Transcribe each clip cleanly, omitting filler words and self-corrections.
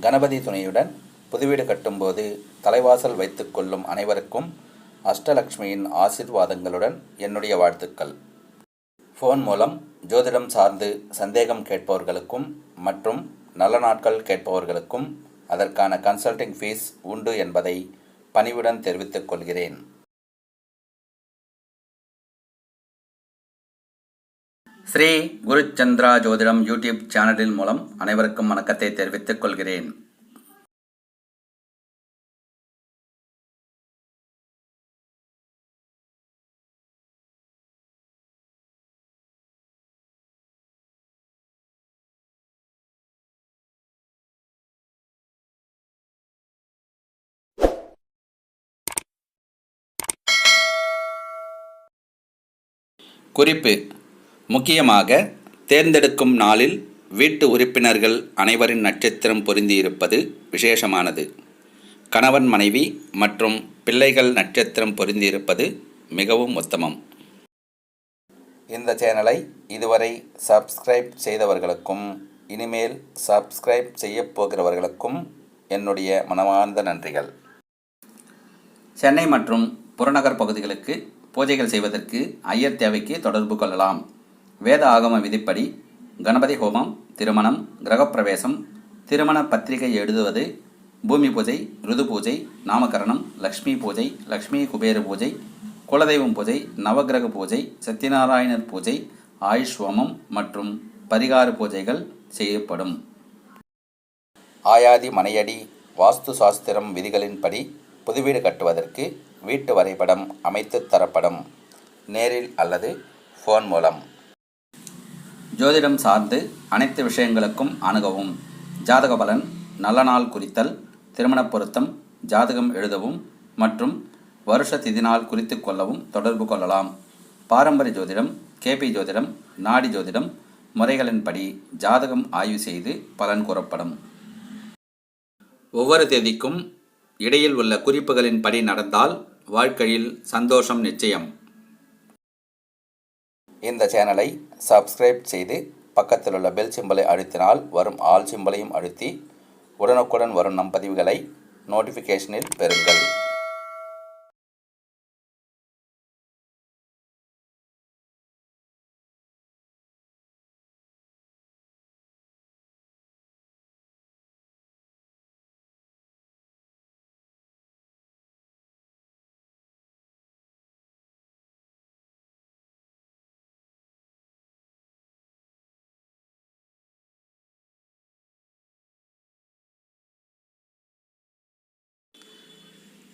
கணபதி துணையுடன் புதுவீடு கட்டும்போது தலைவாசல் வைத்து கொள்ளும் அனைவருக்கும் அஷ்டலக்ஷ்மியின் ஆசீர்வாதங்களுடன் என்னுடைய வாழ்த்துக்கள். ஃபோன் மூலம் ஜோதிடம் சார்ந்து சந்தேகம் கேட்பவர்களுக்கும் மற்றும் நல்ல நாட்கள் கேட்பவர்களுக்கும் அதற்கான கன்சல்டிங் ஃபீஸ் உண்டு என்பதை பணிவுடன் தெரிவித்துக் கொள்கிறேன். ஸ்ரீ குருச்சந்திரா ஜோதிடம் யூடியூப் சேனலின் மூலம் அனைவருக்கும் வணக்கத்தை தெரிவித்துக் கொள்கிறேன். குறிப்பு: முக்கியமாக தேர்ந்தெடுக்கும் நாளில் வீட்டு உறுப்பினர்கள் அனைவரின் நட்சத்திரம் பொருந்தியிருப்பது விசேஷமானது. கணவன் மனைவி மற்றும் பிள்ளைகள் நட்சத்திரம் பொருந்தியிருப்பது மிகவும் உத்தமம். இந்த சேனலை இதுவரை சப்ஸ்கிரைப் செய்தவர்களுக்கும் இனிமேல் சப்ஸ்கிரைப் செய்யப் போகிறவர்களுக்கும் என்னுடைய மனமார்ந்த நன்றிகள். சென்னை மற்றும் புறநகர் பகுதிகளுக்கு பூஜைகள் செய்வதற்கு ஐயர் தேவைக்கு தொடர்பு கொள்ளலாம். வேத ஆகம விதிப்படி கணபதி ஹோமம், திருமணம், கிரகப்பிரவேசம், திருமண பத்திரிகை எழுதுவது, பூமி பூஜை, ருது பூஜை, நாமகரணம், லக்ஷ்மி பூஜை, லக்ஷ்மி குபேர பூஜை, குலதெய்வம் பூஜை, நவகிரக பூஜை, சத்யநாராயணர் பூஜை, ஆயுஷ் ஹோமம் மற்றும் பரிகார பூஜைகள் செய்யப்படும். ஆயாதி மனையடி வாஸ்து சாஸ்திரம் விதிகளின்படி புதுவீடு கட்டுவதற்கு வீட்டு வரைபடம் அமைத்து தரப்படும். நேரில் அல்லது ஃபோன் மூலம் ஜோதிடம் சார்ந்து அனைத்து விஷயங்களுக்கும் அணுகவும். ஜாதக பலன், நல்ல நாள் குறித்தல், திருமண பொருத்தம், ஜாதகம் எழுதவும் மற்றும் வருஷ திதி நாள் குறித்து கொள்ளவும் தொடர்பு கொள்ளலாம். பாரம்பரிய ஜோதிடம், கேபி ஜோதிடம், நாடி ஜோதிடம் முறைகளின்படி ஜாதகம் ஆய்வு செய்து பலன் கூறப்படும். ஒவ்வொரு தேதிக்கும் இடையில் உள்ள குறிப்புகளின் படி நடந்தால் வாழ்க்கையில் சந்தோஷம் நிச்சயம். இந்த சேனலை சப்ஸ்கிரைப் செய்து பக்கத்தில் உள்ள பெல் சிம்பலை அழுத்தினால் வரும் ஆல் சிம்பலையும் அழுத்தி உடனுக்குடன் வரும் நம் பதிவுகளை நோட்டிஃபிகேஷனில் பெறுங்கள்.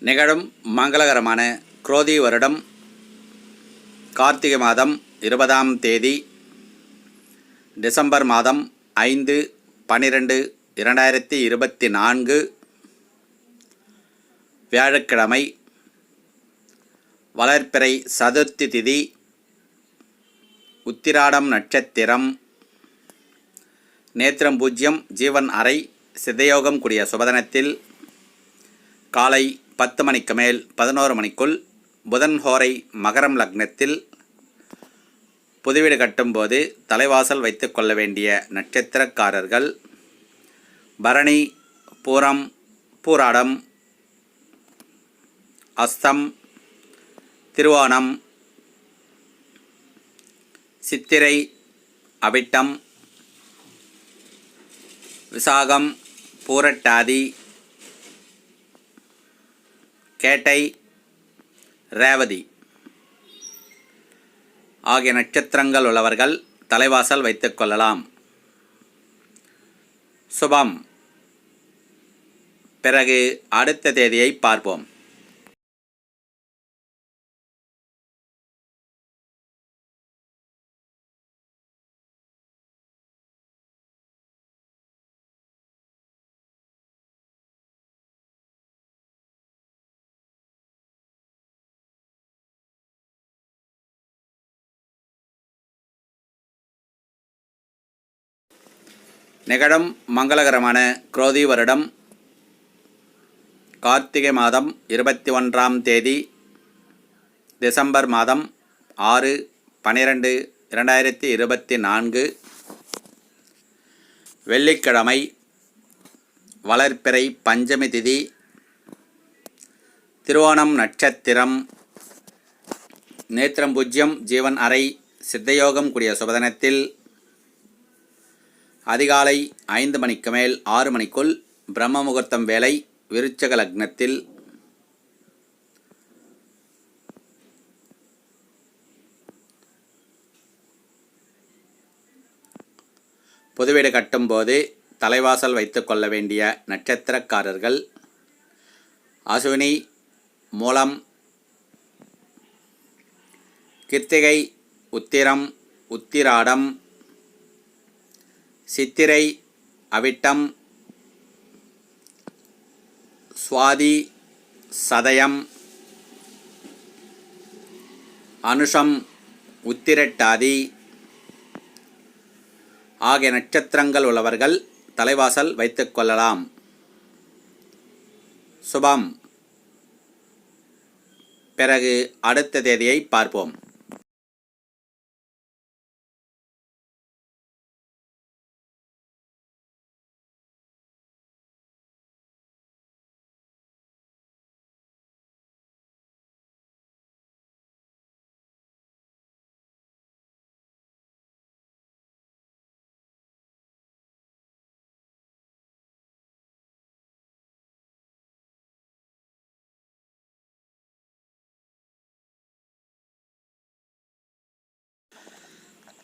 நிகழும் மங்களகரமான குரோதி வருடம் கார்த்திகை மாதம் 20ஆம் தேதி டிசம்பர் மாதம் 5/12/2024 வியாழக்கிழமை, வளர்பிறை சதுர்த்தி திதி, உத்திராடம் நட்சத்திரம், நேத்திரம் பூஜ்யம், ஜீவன் அறை, சித்தயோகம் கூடிய சுபதனத்தில் காலை 10 மணிக்கு மேல் 11 மணிக்குள் புதன் ஹோரை மகரம் லக்னத்தில் புதுவீடு கட்டும்போது தலைவாசல் வைத்து கொள்ள வேண்டிய நட்சத்திரக்காரர்கள் பரணி, பூரம், பூராடம், அஸ்தம், திருவோணம், சித்திரை, அவிட்டம், விசாகம், பூரட்டாதி, கேட்டை, ரேவதி ஆகிய நட்சத்திரங்கள் உள்ளவர்கள் தலைவாசல் வைத்துக் கொள்ளலாம். சுபம். பிறகு அடுத்த தேதியை பார்ப்போம். நிகழும் மங்களகரமான குரோதி வருடம் கார்த்திகை மாதம் 21ஆம் தேதி டிசம்பர் மாதம் 6/12/2024 வெள்ளிக்கிழமை, வளர்பிறை பஞ்சமி திதி, திருவோணம் நட்சத்திரம், நேத்திரம் பூஜ்யம், ஜீவன் அறை, சித்தயோகம் கூடிய சுபதினத்தில் அதிகாலை 5 மணிக்கு மேல் 6 மணிக்குள் பிரம்ம முகூர்த்தம் வேலை, விருச்சக லக்னத்தில் புதுவீடு கட்டும்போது தலைவாசல் வைத்து கொள்ள வேண்டிய நட்சத்திரக்காரர்கள் அசுவினி, மூலம், கிருத்திகை, உத்திரம், உத்திராடம், சித்திரை, அவிட்டம், சுவாதி, சதயம், அனுஷம், உத்திரட்டாதி ஆகிய நட்சத்திரங்கள் உள்ளவர்கள் தலைவாசல் வைத்து கொள்ளலாம். சுபம். பிறகு அடுத்த தேதியை பார்ப்போம்.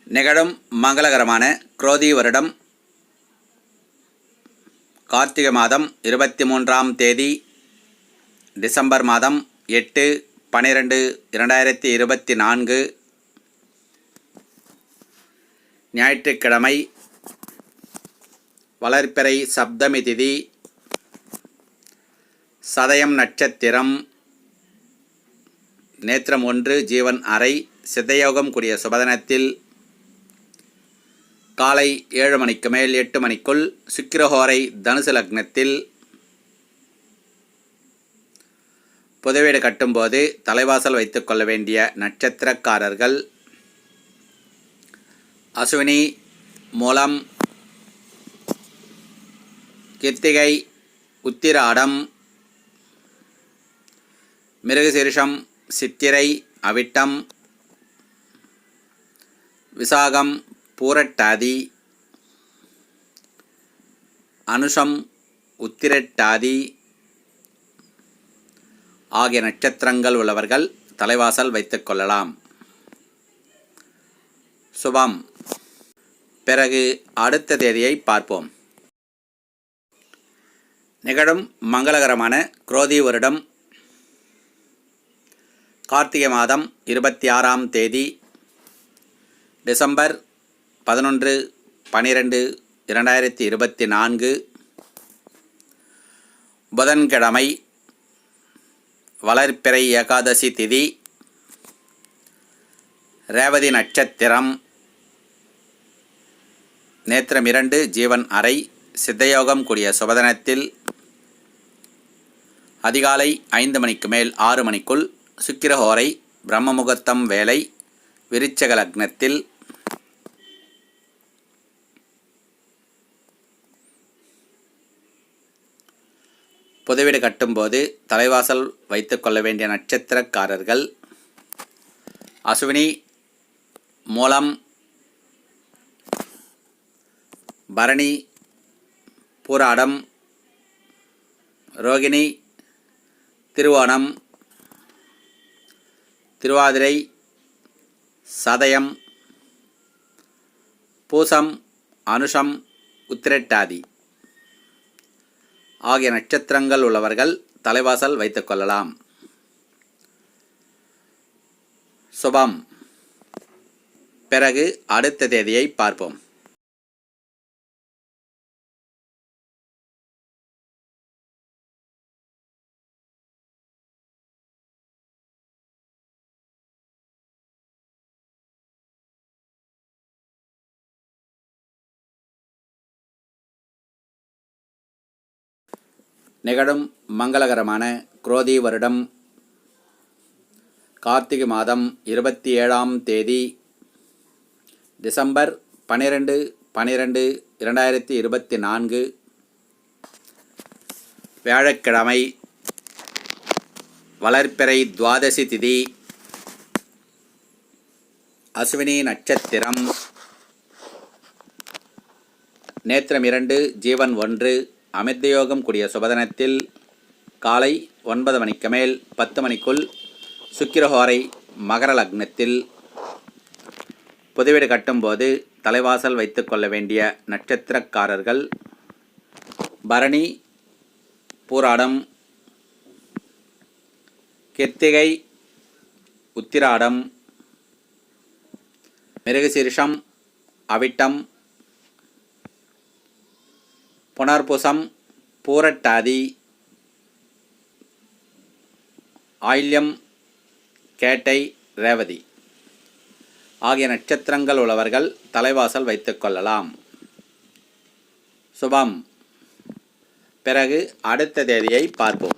நிகழும் மங்களகரமான குரோதி வருடம் கார்த்திகை மாதம் 23ஆம் தேதி, டிசம்பர் மாதம் 8/12/2024 ஞாயிற்றுக்கிழமை, வளர்பிறை சப்தமி திதி, சதயம் நட்சத்திரம், நேத்திரம் 1, ஜீவன் அறை, சித்தயோகம் கூடிய சுபதினத்தில் காலை 7 மணிக்கு மேல் 8 மணிக்குள் சுக்கிரஹோரை, தனுசு லக்னத்தில் புதுவீடு கட்டும்போது தலைவாசல் வைத்து கொள்ள வேண்டிய நட்சத்திரக்காரர்கள் அசுவினி, மூலம், கிருத்திகை, உத்திராடம், மிருகசீரிஷம், சித்திரை, அவிட்டம், விசாகம், பூரட்டாதி, அனுஷம், உத்திரட்டாதி ஆகிய நட்சத்திரங்கள் உள்ளவர்கள் தலைவாசல் வைத்து கொள்ளலாம். சுபம். பிறகு அடுத்த தேதியை பார்ப்போம். நிகழும் மங்களகரமான குரோதி வருடம் கார்த்திகை மாதம் 26ஆம் தேதி, டிசம்பர் 11/12/2024 புதன்கிழமை, வளர்பிறை ஏகாதசி திதி, ரேவதி நட்சத்திரம், நேத்திரம் 2, ஜீவன் அறை, சித்தயோகம் கூடிய சுபதினத்தில் அதிகாலை 5 மணிக்கு மேல் 6 மணிக்குள் சுக்கிரஹோரை, பிரம்ம முகூர்த்தம் வேலை, விருச்சக லக்னத்தில் புதுவீடு கட்டும்போது தலைவாசல் வைத்து கொள்ள வேண்டிய நட்சத்திரக்காரர்கள் அசுவினி, மூலம், பரணி, பூராடம், ரோகிணி, திருவோணம், திருவாதிரை, சதயம், பூசம், அனுஷம், உத்திரட்டாதி ஆகிய நட்சத்திரங்கள் உள்ளவர்கள் தலைவாசல் வைத்து கொள்ளலாம். சுபம். பிறகு அடுத்த தேதியை பார்ப்போம். நிகழும் மங்களகரமான குரோதி வருடம் கார்த்திகை மாதம் 27ஆம் தேதி, டிசம்பர் 12/12/2024 வியாழக்கிழமை, வளர்பிறை துவாதசி திதி, அஸ்வினி நட்சத்திரம், நேத்திரம் 2, ஜீவன் 1, அமிர்தயோகம் கூடிய சுபதனத்தில் காலை 9 மணிக்கு மேல் 10 மணிக்குள் சுக்கிரஹோரை மகர லக்னத்தில். புதுவீடு கட்டும்போது தலைவாசல் வைத்து கொள்ள வேண்டிய நட்சத்திரக்காரர்கள் பரணி, பூராடம், கிருத்திகை, உத்திராடம், மிருகசீரிஷம், அவிட்டம், புனர்பூசம், பூரட்டாதி, ஆயில்யம், கேட்டை, ரேவதி ஆகிய நட்சத்திரங்கள் உள்ளவர்கள் தலைவாசல் வைத்துக் கொள்ளலாம். சுபம். பிறகு அடுத்த தேதியை பார்ப்போம்.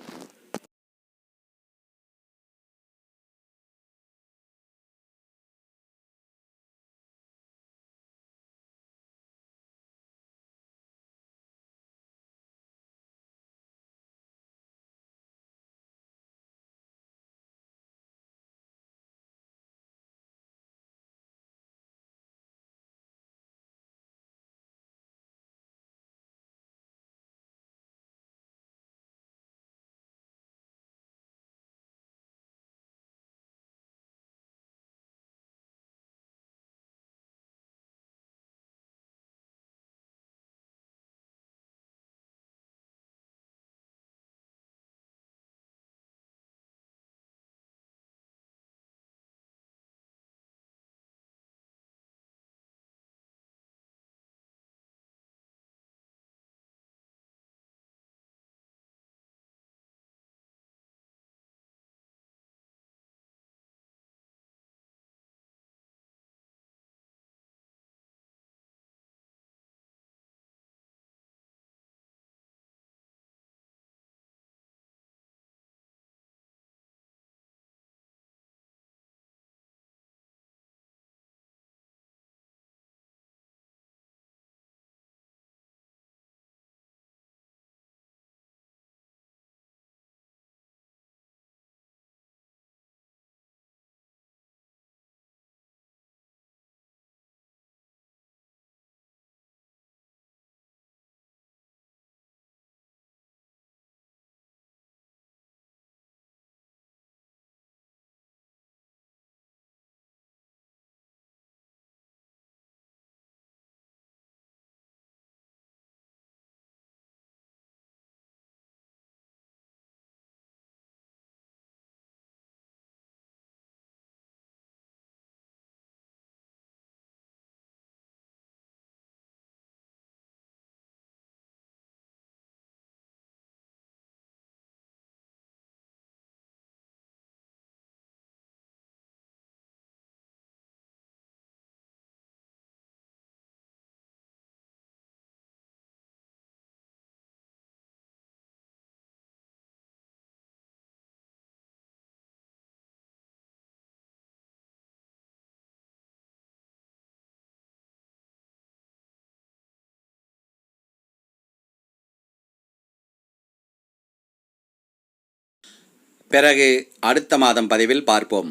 பிறகு அடுத்த மாதம் பதிவில் பார்ப்போம்.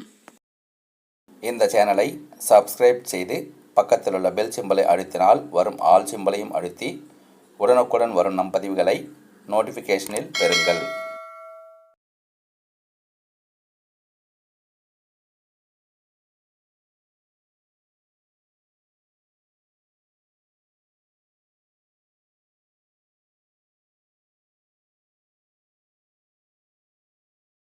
இந்த சேனலை சப்ஸ்கிரைப் செய்து பக்கத்தில் உள்ள பெல் சிம்பலை அழுத்தினால் வரும் ஆல் சிம்பலையும் அழுத்தி உடனுக்குடன் வரும் நம் பதிவுகளை நோட்டிஃபிகேஷனில் பெறுங்கள்.